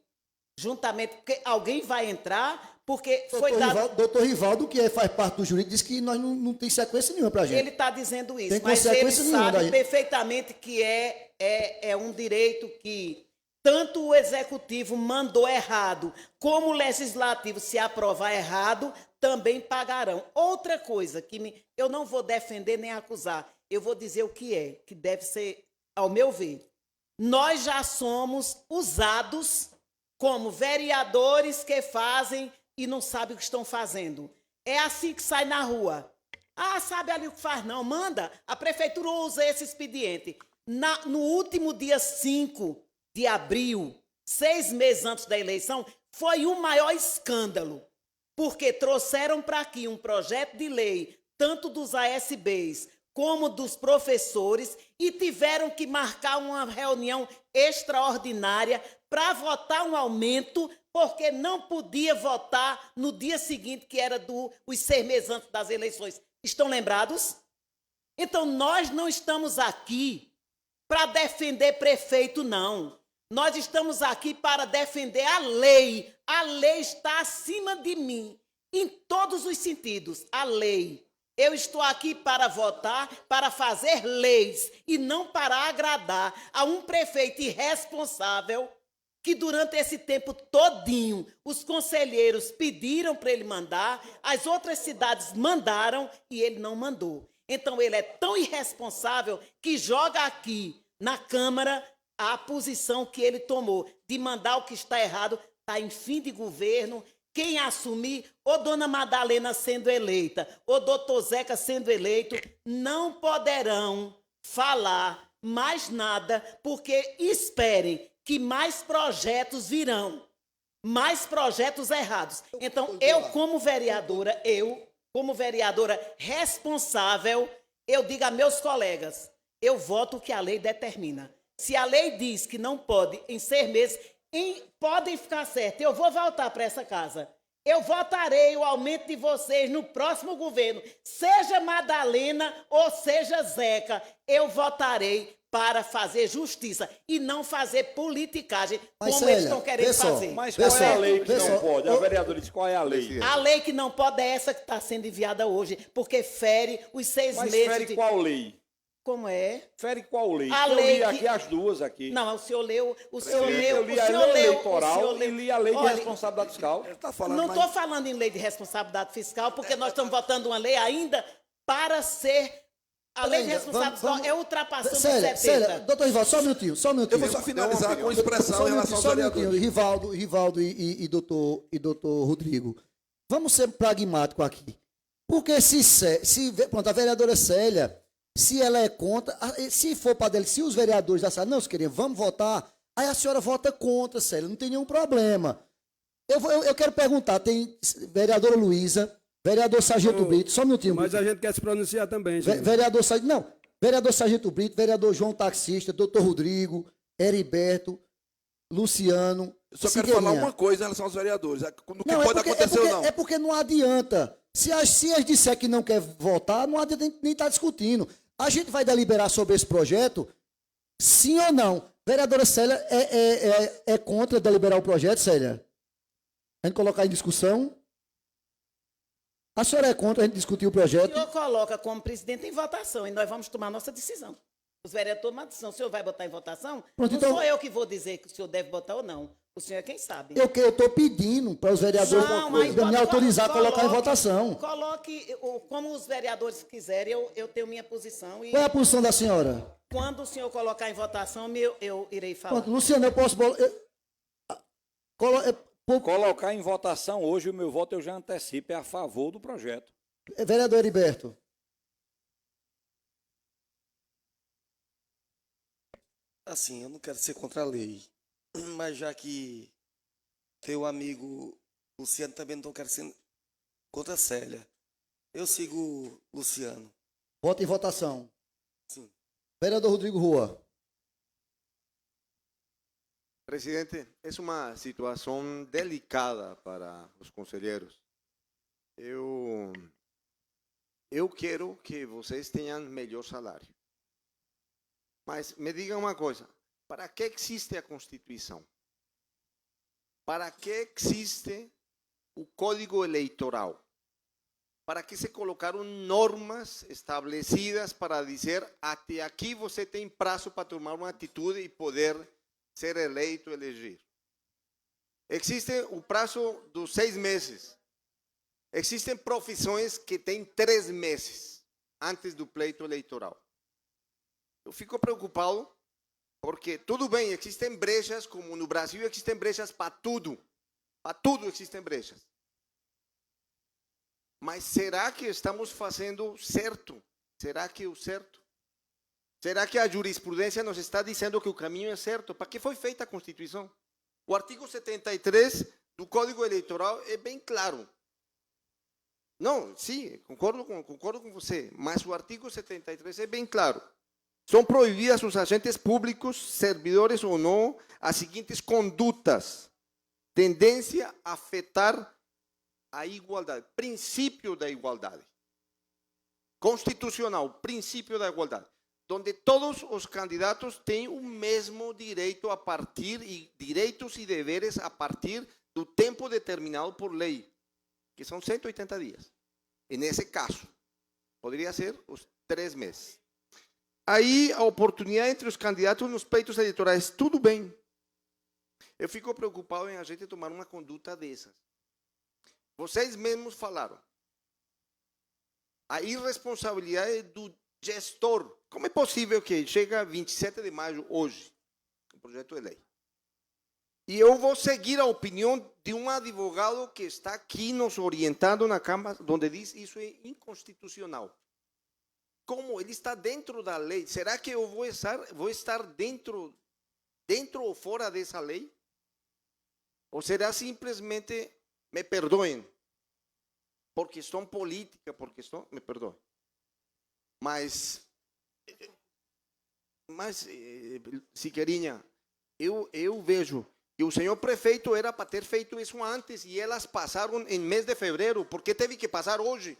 juntamente, porque alguém vai entrar, porque foi dado... Doutor Rivaldo, que faz parte do jurídico, disse que nós não tem sequência nenhuma para a gente. Ele está dizendo isso, mas ele sabe perfeitamente que é um direito que tanto o Executivo mandou errado, como o Legislativo, se aprovar errado, também pagarão. Outra coisa que eu não vou defender nem acusar, eu vou dizer o que deve ser, ao meu ver. Nós já somos usados como vereadores que fazem e não sabem o que estão fazendo. É assim que sai na rua. Ah, sabe ali o que faz? Não, manda. A prefeitura usa esse expediente. No último dia 5 de abril, 6 meses antes da eleição, foi o maior escândalo. Porque trouxeram para aqui um projeto de lei, tanto dos ASBs, como dos professores, e tiveram que marcar uma reunião extraordinária para votar um aumento, porque não podia votar no dia seguinte, que era os 6 meses antes das eleições. Estão lembrados? Então, nós não estamos aqui para defender prefeito, não. Nós estamos aqui para defender a lei. A lei está acima de mim, em todos os sentidos, a lei. Eu estou aqui para votar, para fazer leis e não para agradar a um prefeito irresponsável que durante esse tempo todinho os conselheiros pediram para ele mandar, as outras cidades mandaram e ele não mandou. Então ele é tão irresponsável que joga aqui na Câmara a posição que ele tomou de mandar o que está errado, está em fim de governo. Quem assumir, ou Dona Madalena sendo eleita, ou Doutor Zeca sendo eleito, não poderão falar mais nada, porque esperem que mais projetos virão, mais projetos errados. Então, eu como vereadora responsável, eu digo a meus colegas, eu voto o que a lei determina. Se a lei diz que não pode, em 6 meses... podem ficar certos, eu vou voltar para essa casa. Eu votarei o aumento de vocês no próximo governo, seja Madalena ou seja Zeca, eu votarei para fazer justiça e não fazer politicagem, como eles estão querendo fazer. Mas qual é a lei que não pode? A vereadora disse qual é a lei? A lei que não pode é essa que está sendo enviada hoje, porque fere os 6 meses. Mas fere qual lei? Como é? Refere qual lei? A Eu lei li que- aqui as duas aqui. Não, o senhor leu, Eu li a lei eleitoral e li a lei de Olha, responsabilidade fiscal. Ele está falando não mais- estou falando em lei de responsabilidade fiscal, porque nós estamos votando uma lei ainda para ser... A lei de Ainda, responsabilidade fiscal é ultrapassando Célia, 70. Célia, doutor Rivaldo, só um minutinho, só um minutinho. Eu vou só finalizar com expressão em relação aos Só um minutinho, vereadores. Rivaldo e doutor Rodrigo. Vamos ser pragmáticos aqui. Porque pronto, a vereadora Célia, se ela é contra, se for para dele, se os vereadores da sala não se querem, vamos votar, aí a senhora vota contra, Célia, não tem nenhum problema. Eu quero perguntar, tem vereadora Luísa, vereador Sargento Brito, só um minutinho. Mas a gente quer se pronunciar também, gente. Vereador Sargento Brito, vereador João Taxista, doutor Rodrigo, Heriberto, Luciano. Eu só quero Sigueirinha. falar uma coisa em relação aos vereadores. No que Não, pode acontecer ou não. É porque não adianta. Se as disser que não quer votar, não adianta nem estar discutindo. A gente vai deliberar sobre esse projeto, sim ou não. Vereadora Célia é contra deliberar o projeto, Célia? A gente colocar em discussão? A senhora é contra a gente discutir o O projeto? senhor coloca como presidente em votação e nós vamos tomar nossa decisão. Os vereadores tomam a decisão. O senhor vai botar em votação? Pronto, Não então- sou eu que vou dizer que o senhor deve botar ou não. O senhor é quem sabe. Eu estou pedindo para os vereadores me autorizar a colocar em votação. Coloque como os vereadores quiserem, eu tenho minha posição. E Qual é a posição da senhora? quando o senhor colocar em votação, eu irei falar. Pronto, Luciano, eu posso... Colocar em votação hoje, o meu voto eu já antecipo, é a favor do projeto. Vereador Heriberto. Assim, eu não quero ser contra a lei, mas já que teu amigo Luciano também não quer ser contra a Célia, eu sigo Luciano. Voto em votação. Sim. Vereador Rodrigo Rua. Presidente, es una situación delicada para os conselheiros. Eu quero que vocês tenham melhor salário. Mas me diga uma coisa, para que existe a Constituição? Para que existe o Código Eleitoral? Para que se colocaram normas estabelecidas para dizer até aqui você tem prazo para tomar uma atitude e poder ser eleito, eleger? Existe o prazo dos 6 meses. Existem profissões que têm 3 meses antes do pleito eleitoral. Eu fico preocupado porque, tudo bem, existem brechas, como no Brasil existem brechas para tudo. Para tudo existem brechas. Mas será que estamos fazendo certo? Será que o certo? Será que a jurisprudência nos está dizendo que o caminho é certo? Para que foi feita a Constituição? O artigo 73 do Código Eleitoral é bem claro. Não, sim, concordo com você, mas o artigo 73 é bem claro. São proibidas os agentes públicos, servidores ou não, as seguintes condutas. Tendência a afetar a igualdade, princípio da igualdade. Constitucional, princípio da igualdade. Onde todos os candidatos têm o mesmo direito a partir, e direitos e deveres a partir do tempo determinado por lei, que são 180 dias. E nesse caso, poderia ser os 3 meses. Aí a oportunidade entre os candidatos nos pleitos eleitorais, tudo bem. Eu fico preocupado em a gente tomar uma conduta dessas. Vocês mesmos falaram. A irresponsabilidade do gestor. Como é possível que chega 27 de maio hoje, o projeto de lei? E eu vou seguir a opinião de um advogado que está aqui nos orientando na Câmara, onde diz isso é inconstitucional. Como ele está dentro da lei? Será que eu vou estar dentro ou fora dessa lei? Ou será simplesmente, me perdoem, por questão política, me perdoem. Mas Sigueirinha, eu vejo que o senhor prefeito era para ter feito isso antes e elas passaram em mês de fevereiro. ¿Por que teve que passar hoje?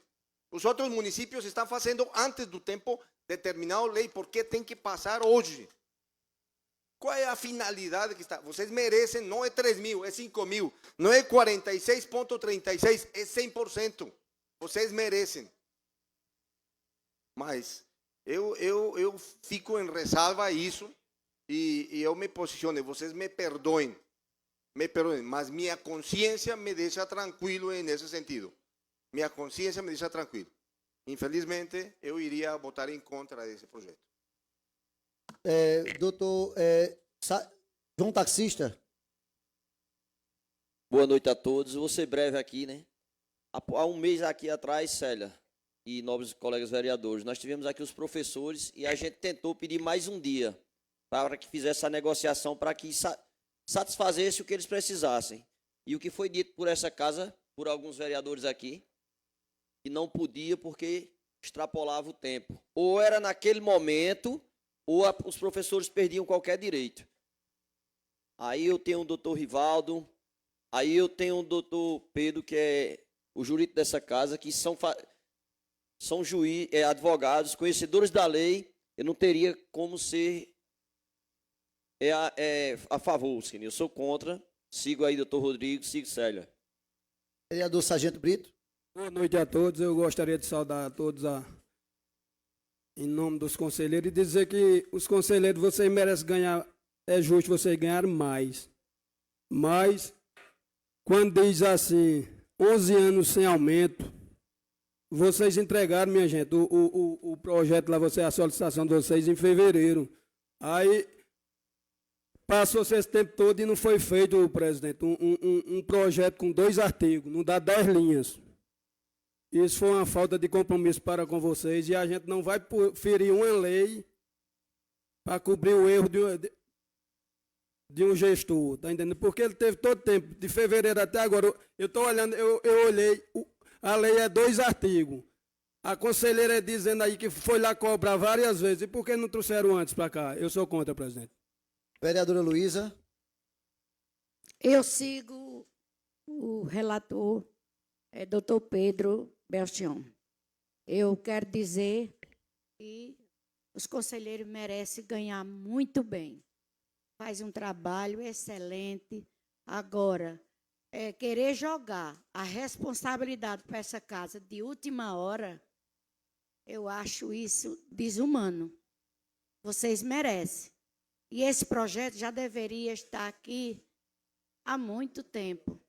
Os outros municípios estão fazendo antes do tempo determinado lei. ¿Por que tem que passar hoje? Qual é a finalidade que está? Vocês merecem, não é 3 mil, é 5 mil. Não é 46,36, é 100%. Vocês merecem. Mas Eu fico em ressalva a isso e eu me posiciono. Vocês me perdoem, mas minha consciência me deixa tranquilo nesse sentido. Minha consciência me deixa tranquilo. Infelizmente, eu iria votar em contra desse projeto. Doutor João Taxista. Boa noite a todos. Vou ser breve aqui, né? Há um mês aqui atrás, Célia e nobres colegas vereadores, nós tivemos aqui os professores e a gente tentou pedir mais um dia para que fizesse a negociação, para que satisfazesse o que eles precisassem. E o que foi dito por essa casa, por alguns vereadores aqui, que não podia porque extrapolava o tempo. Ou era naquele momento, ou os professores perdiam qualquer direito. Aí eu tenho o doutor Rivaldo, aí eu tenho o doutor Pedro, que é o jurídico dessa casa, que são advogados, conhecedores da lei. Eu não teria como ser a favor, sim. Eu sou contra. Sigo aí, doutor Rodrigo, sigo Célia. Vereador Sargento Brito. Boa noite a todos. Eu gostaria de saudar a todos em nome dos conselheiros e dizer que os conselheiros, vocês merecem ganhar, é justo vocês ganharem mais. Mas, quando diz assim, 11 anos sem aumento, vocês entregaram, minha gente, o projeto lá, a solicitação de vocês em fevereiro. Aí, passou-se esse tempo todo e não foi feito, presidente, um projeto com 2 artigos, não dá 10 linhas. Isso foi uma falta de compromisso para com vocês e a gente não vai ferir uma lei para cobrir o erro de um gestor, tá entendendo? Porque ele teve todo o tempo, de fevereiro até agora. Eu estou olhando, eu olhei, a lei é 2 artigos. A conselheira dizendo aí que foi lá cobrar várias vezes. E por que não trouxeram antes para cá? Eu sou contra, presidente. Vereadora Luísa. Eu sigo o relator, doutor Pedro Belchion. Eu quero dizer que os conselheiros merecem ganhar muito bem. Faz um trabalho excelente. Agora, querer jogar a responsabilidade para essa casa de última hora, eu acho isso desumano. Vocês merecem. E esse projeto já deveria estar aqui há muito tempo.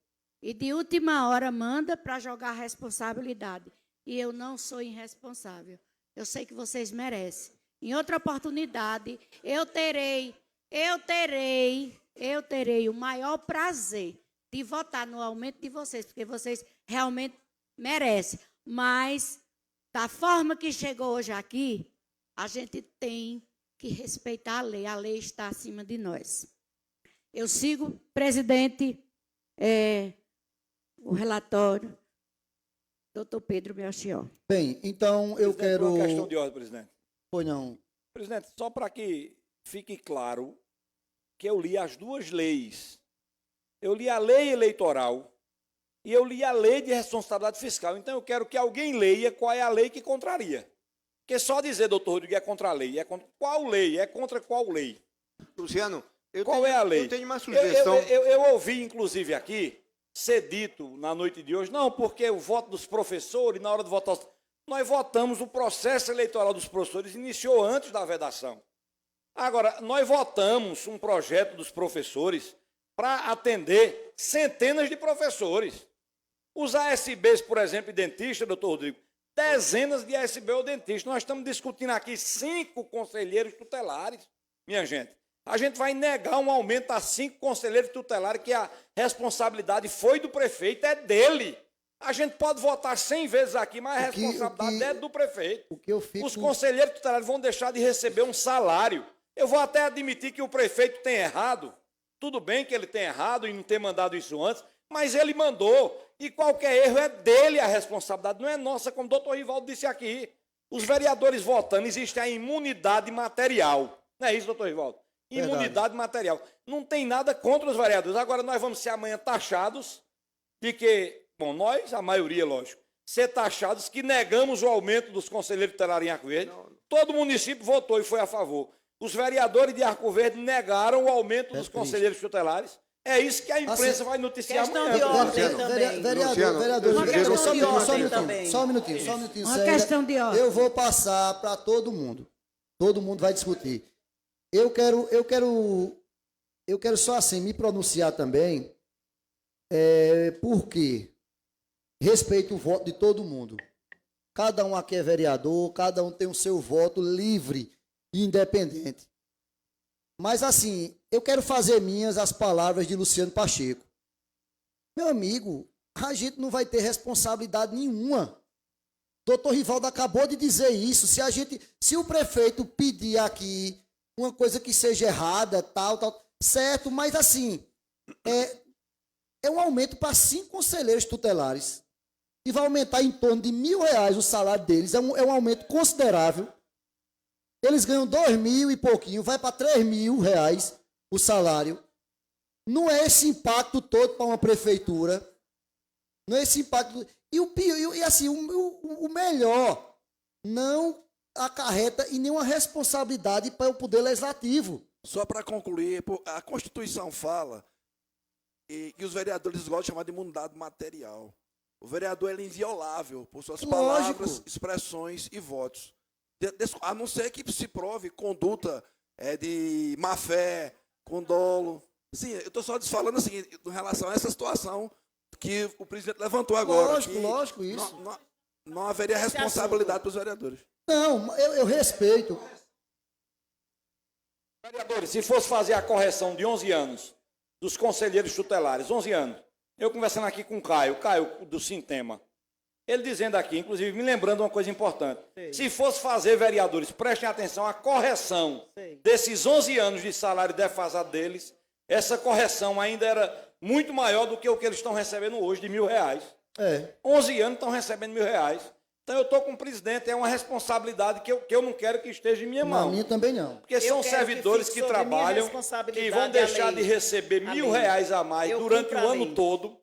E de última hora manda para jogar a responsabilidade. E eu não sou irresponsável. Eu sei que vocês merecem. Em outra oportunidade, eu terei o maior prazer de votar no aumento de vocês, porque vocês realmente merecem. Mas, da forma que chegou hoje aqui, a gente tem que respeitar a lei está acima de nós. Eu sigo, presidente, o relatório, doutor Pedro Belchior. Bem, então eu quero... Uma questão de ordem, presidente. Pois não. Presidente, só para que fique claro que eu li as 2 leis. Eu li a lei eleitoral e eu li a lei de responsabilidade fiscal. Então eu quero que alguém leia qual é a lei que contraria. Porque só dizer, doutor Rodrigo, é contra a lei. É contra qual lei? É contra qual lei? Luciano, qual é a lei? Eu tenho uma sugestão. Eu ouvi, inclusive, aqui, ser dito na noite de hoje, não, porque o voto dos professores, na hora de votar, nós votamos, o processo eleitoral dos professores iniciou antes da vedação. Agora, nós votamos um projeto dos professores para atender centenas de professores. Os ASBs, por exemplo, e dentistas, doutor Rodrigo, dezenas de ASB ou dentistas. Nós estamos discutindo aqui 5 conselheiros tutelares, minha gente. A gente vai negar um aumento a 5 conselheiros tutelares, que a responsabilidade foi do prefeito, é dele. A gente pode votar 100 vezes aqui, mas a responsabilidade é do prefeito. Os conselheiros tutelares vão deixar de receber um salário. Eu vou até admitir que o prefeito tem errado. Tudo bem que ele tem errado e não ter mandado isso antes, mas ele mandou. E qualquer erro é dele a responsabilidade, não é nossa, como o doutor Rivaldo disse aqui. Os vereadores votando, existe a imunidade material. Não é isso, doutor Rivaldo? Imunidade material. Não tem nada contra os vereadores. Agora nós vamos ser amanhã taxados de que, bom, nós, a maioria, lógico, ser taxados que negamos o aumento dos conselheiros tutelares em Arco Verde. Todo município votou e foi a favor. Os vereadores de Arco Verde negaram o aumento dos conselheiros tutelares É isso que a imprensa Assim, vai noticiar questão amanhã. de ordem Vereador, também. vereador, Uma questão de ordem também. só um minutinho, Uma Célia. questão de ordem. Eu vou passar para todo mundo. Todo mundo vai discutir. Eu quero só assim me pronunciar também, porque respeito o voto de todo mundo. Cada um aqui é vereador, cada um tem o seu voto livre e independente. Mas assim, eu quero fazer minhas as palavras de Luciano Pacheco. Meu amigo, a gente não vai ter responsabilidade nenhuma. Doutor Rivaldo acabou de dizer isso. Se o prefeito pedir aqui uma coisa que seja errada, tal, certo, mas assim, é um aumento para 5 conselheiros tutelares. E vai aumentar em torno de R$1.000 o salário deles. É um aumento considerável. Eles ganham 2.000 e pouquinho, vai para R$3.000 o salário. Não é esse impacto todo para uma prefeitura. Não é esse impacto. E assim, o melhor, não acarreta em nenhuma responsabilidade para o Poder Legislativo. Só para concluir, a Constituição fala que os vereadores gostam de chamar de imunidade material. O vereador é inviolável por suas palavras, expressões e votos. A não ser que se prove conduta de má-fé, com dolo. Sim, eu estou só falando assim, em relação a essa situação que o presidente levantou agora. Lógico, isso. Não haveria responsabilidade para os vereadores. Não, eu respeito. Vereadores, se fosse fazer a correção de 11 anos dos conselheiros tutelares, 11 anos, eu conversando aqui com o Caio do Sintema, ele dizendo aqui, inclusive me lembrando uma coisa importante, se fosse fazer, vereadores, prestem atenção, a correção desses 11 anos de salário defasado deles, essa correção ainda era muito maior do que o que eles estão recebendo hoje, de R$1.000. 11 anos estão recebendo R$1.000. Então eu estou com o presidente, é uma responsabilidade que eu não quero que esteja em minha mão. Na minha também não. Porque são servidores que trabalham, que vão deixar de receber R$1.000 a mais durante o ano todo,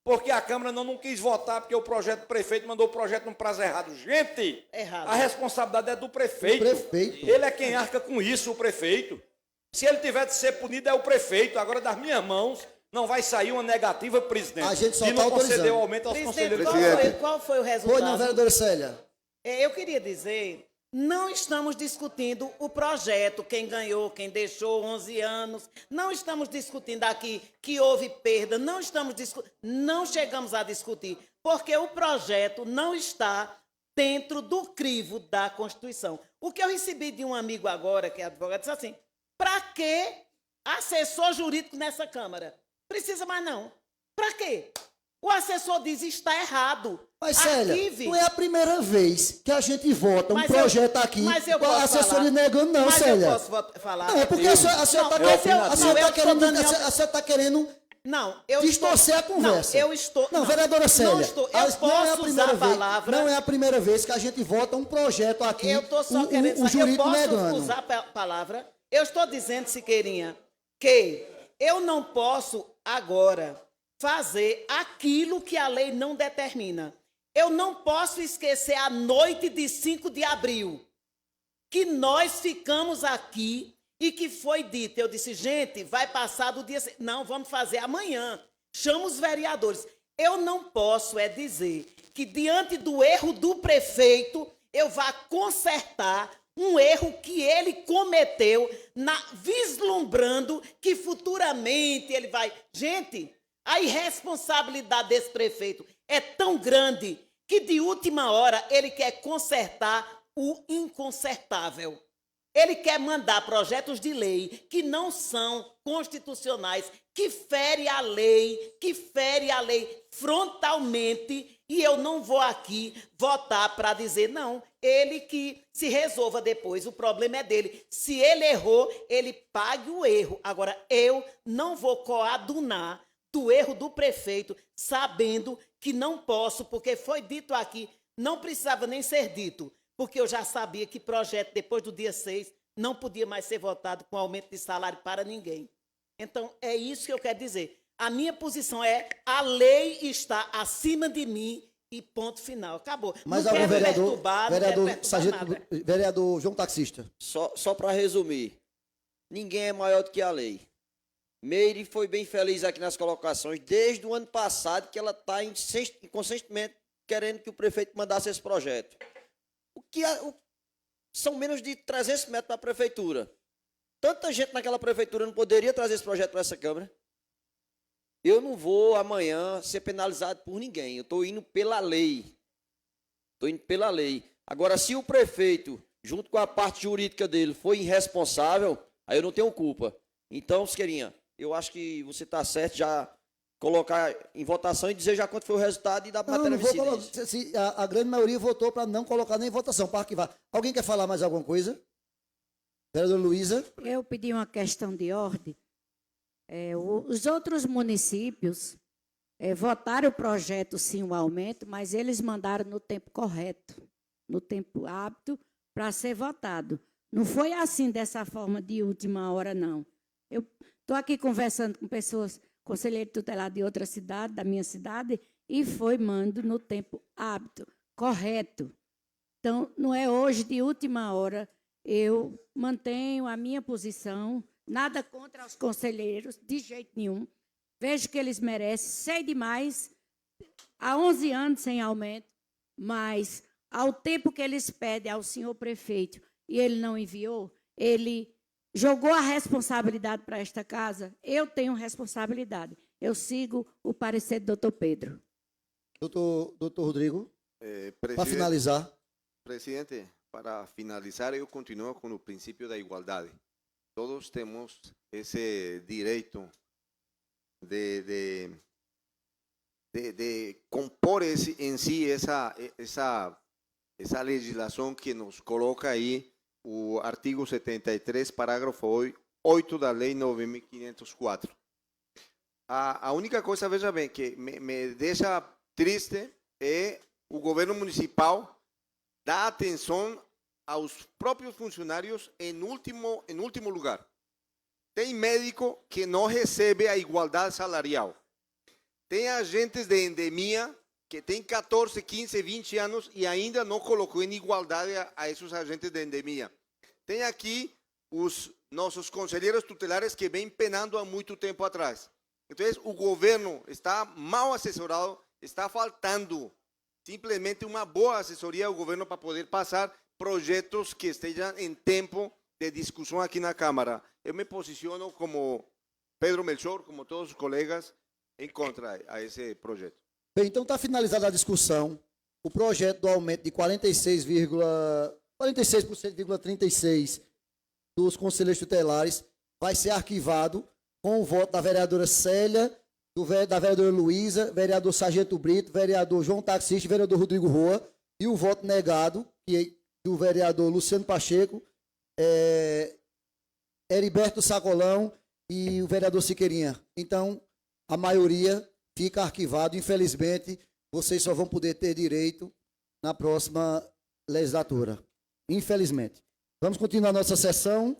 porque a Câmara não quis votar, porque o projeto do prefeito mandou o projeto num prazo errado. Gente, a responsabilidade é do prefeito. Ele é quem arca com isso, o prefeito. Se ele tiver de ser punido, é o prefeito. Agora, das minhas mãos, não vai sair uma negativa, presidente. A gente só e não conceder o autorizando. aumento aos conselheiros. Qual foi o resultado? Foi não, vereadora Célia. Eu queria dizer, não estamos discutindo o projeto, quem ganhou, quem deixou 11 anos. Não estamos discutindo aqui que houve perda, não chegamos a discutir, porque o projeto não está dentro do crivo da Constituição. O que eu recebi de um amigo agora, que é advogado, disse assim, para que assessor jurídico nessa Câmara? Precisa mais não. Para quê? O assessor diz está errado. Mas, Célia, não é a primeira vez que a gente vota um projeto aqui com a assessoria negando, não, Célia. Mas eu posso falar? Não, é porque a senhora está querendo distorcer a conversa. Não, eu estou... Não, vereadora Célia, não estou, eu posso usar a palavra... Não é a primeira vez que a gente vota um projeto aqui, eu estou só querendo... o jurídico negando. Eu posso usar a palavra... Eu estou dizendo, Siqueirinha, que eu não posso agora fazer aquilo que a lei não determina. Eu não posso esquecer a noite de 5 de abril, que nós ficamos aqui e que foi dito. Eu disse, gente, vai passar do dia... Não, vamos fazer amanhã. Chama os vereadores. Eu não posso dizer que diante do erro do prefeito, eu vá consertar um erro que ele cometeu, vislumbrando que futuramente ele vai... Gente, a irresponsabilidade desse prefeito é tão grande que de última hora ele quer consertar o inconsertável. Ele quer mandar projetos de lei que não são constitucionais, que fere a lei frontalmente, e eu não vou aqui votar para dizer, não, ele que se resolva depois, o problema é dele. Se ele errou, ele pague o erro. Agora, eu não vou coadunar do erro do prefeito, sabendo que não posso, porque foi dito aqui, não precisava nem ser dito, porque eu já sabia que projeto, depois do dia 6, não podia mais ser votado com aumento de salário para ninguém. Então, é isso que eu quero dizer. A minha posição é, a lei está acima de mim e ponto final. Acabou. Mas não algum vereador, nada. vereador João Taxista. Só para resumir, ninguém é maior do que a lei. Meire foi bem feliz aqui nas colocações, desde o ano passado que ela está inconsistentemente querendo que o prefeito mandasse esse projeto. São menos de 300 metros para a prefeitura. Tanta gente naquela prefeitura não poderia trazer esse projeto para essa Câmara. Eu não vou amanhã ser penalizado por ninguém. Eu estou indo pela lei. Estou indo pela lei. Agora, se o prefeito, junto com a parte jurídica dele, foi irresponsável, aí eu não tenho culpa. Então, Siqueirinha, eu acho que você está certo já colocar em votação e dizer já quanto foi o resultado e dar matéria vicinense. A grande maioria votou para não colocar nem em votação, para arquivar. Alguém quer falar mais alguma coisa? Vereadora Luísa? Eu pedi uma questão de ordem. Os outros municípios votaram o projeto, sim, o aumento, mas eles mandaram no tempo correto, no tempo apto para ser votado. Não foi assim, dessa forma, de última hora, não. Eu estou aqui conversando com pessoas, conselheiro tutelar de outra cidade, da minha cidade, e foi mando no tempo apto, correto. Então, não é hoje, de última hora, eu mantenho a minha posição, nada contra os conselheiros, de jeito nenhum. Vejo que eles merecem, sei demais, há 11 anos sem aumento, mas ao tempo que eles pedem ao senhor prefeito e ele não enviou, ele jogou a responsabilidade para esta casa, eu tenho responsabilidade. Eu sigo o parecer do doutor Pedro. Doutor Rodrigo, para finalizar. Presidente, para finalizar, eu continuo com o princípio da igualdade. Todos temos esse direito de compor em si essa legislação que nos coloca aí o artigo 73, parágrafo 8 da Lei 9.504. A única coisa, veja bem, que me deixa triste é o governo municipal dar atenção aos próprios funcionários em último lugar. Tem médico que não recebe a igualdade salarial. Tem agentes de endemia que tem 14, 15, 20 anos e ainda não colocou em igualdade a esses agentes de endemia. Tem aqui os nossos conselheiros tutelares que vêm penando há muito tempo atrás. Então, o governo está mal assessorado, está faltando simplesmente uma boa assessoria ao governo para poder passar projetos que estejam em tempo de discussão aqui na Câmara. Eu me posiciono como Pedro Melchor, como todos os colegas, em contra a esse projeto. Bem, então está finalizada a discussão. O projeto do aumento de 46,36% dos conselheiros tutelares vai ser arquivado com o voto da vereadora Célia, da vereadora Luísa, vereador Sargento Brito, vereador João Taxista e vereador Rodrigo Roa, e o voto negado do vereador Luciano Pacheco, Heriberto Sacolão e o vereador Siqueirinha. Então, a maioria fica arquivado. Infelizmente, vocês só vão poder ter direito na próxima legislatura. Infelizmente. Vamos continuar nossa sessão.